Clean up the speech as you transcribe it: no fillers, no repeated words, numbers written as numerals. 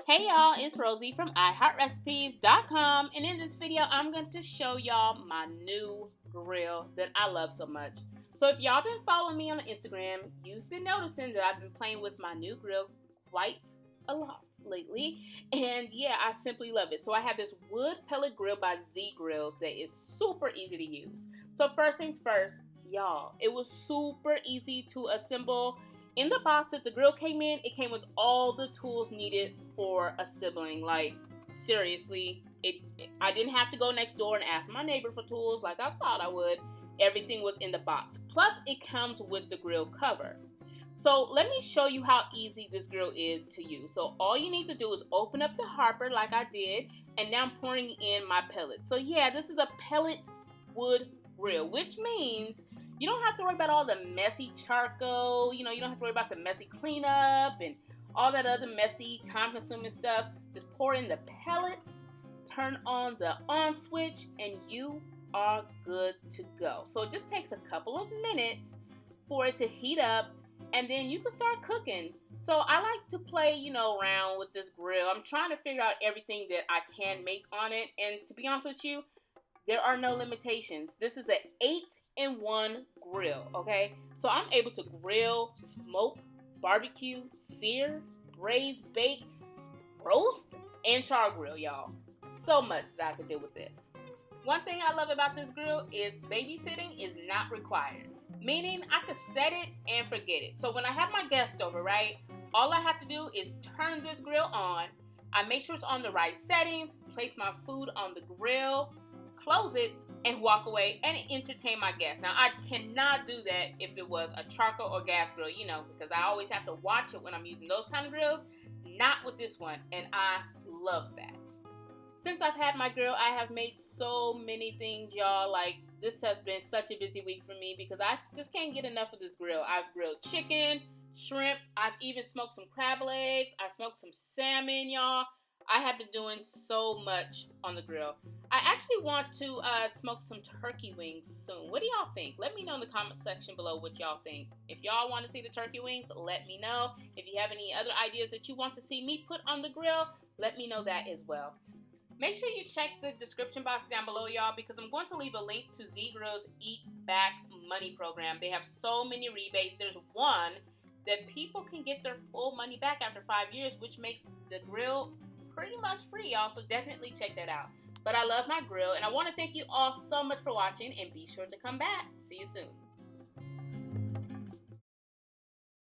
Hey y'all, it's Rosie from iHeartRecipes.com, and in this video I'm going to show y'all my new grill that I love so much. So if y'all been following me on Instagram, you've been noticing that I've been playing with my new grill quite a lot lately, and yeah, I simply love it. So I have this wood pellet grill by Z Grills that is super easy to use. So first things first, y'all, it was super easy to assemble. In the box that the grill came in, it came with all the tools needed for assembling. Like, seriously, I didn't have to go next door and ask my neighbor for tools like I thought I would. Everything was in the box. Plus, it comes with the grill cover. So let me show you how easy this grill is to use. So all you need to do is open up the hopper like I did, and now I'm pouring in my pellets. So yeah, this is a pellet wood grill, which means you don't have to worry about all the messy charcoal. You don't have to worry about the messy cleanup and all that other messy, time-consuming stuff. Just pour in the pellets, turn on the on switch, and you are good to go. So it just takes a couple of minutes for it to heat up, and then you can start cooking. So I like to play, around with this grill. I'm trying to figure out everything that I can make on it, and to be honest with you, there are no limitations. This is an 8-in-1 grill, okay? So I'm able to grill, smoke, barbecue, sear, braise, bake, roast, and char grill, y'all. So much that I can do with this. One thing I love about this grill is babysitting is not required. Meaning I could set it and forget it. So when I have my guests over, right, all I have to do is turn this grill on. I make sure it's on the right settings, place my food on the grill, close it, and walk away and entertain my guests. Now, I cannot do that if it was a charcoal or gas grill, because I always have to watch it when I'm using those kind of grills. Not with this one, and I love that. Since I've had my grill, I have made so many things, y'all. Like, this has been such a busy week for me because I just can't get enough of this grill. I've grilled chicken, shrimp. I've even smoked some crab legs. I smoked some salmon, y'all. I have been doing so much on the grill. I actually want to smoke some turkey wings soon. What do y'all think? Let me know in the comment section below what y'all think. If y'all want to see the turkey wings, let me know. If you have any other ideas that you want to see me put on the grill, let me know that as well. Make sure you check the description box down below, y'all, because I'm going to leave a link to Z Grill's Eat Back Money program. They have so many rebates. There's one that people can get their full money back after 5 years, which makes the grill pretty much free, y'all. So definitely check that out. But I love my grill, and I want to thank you all so much for watching, and be sure to come back. See you soon.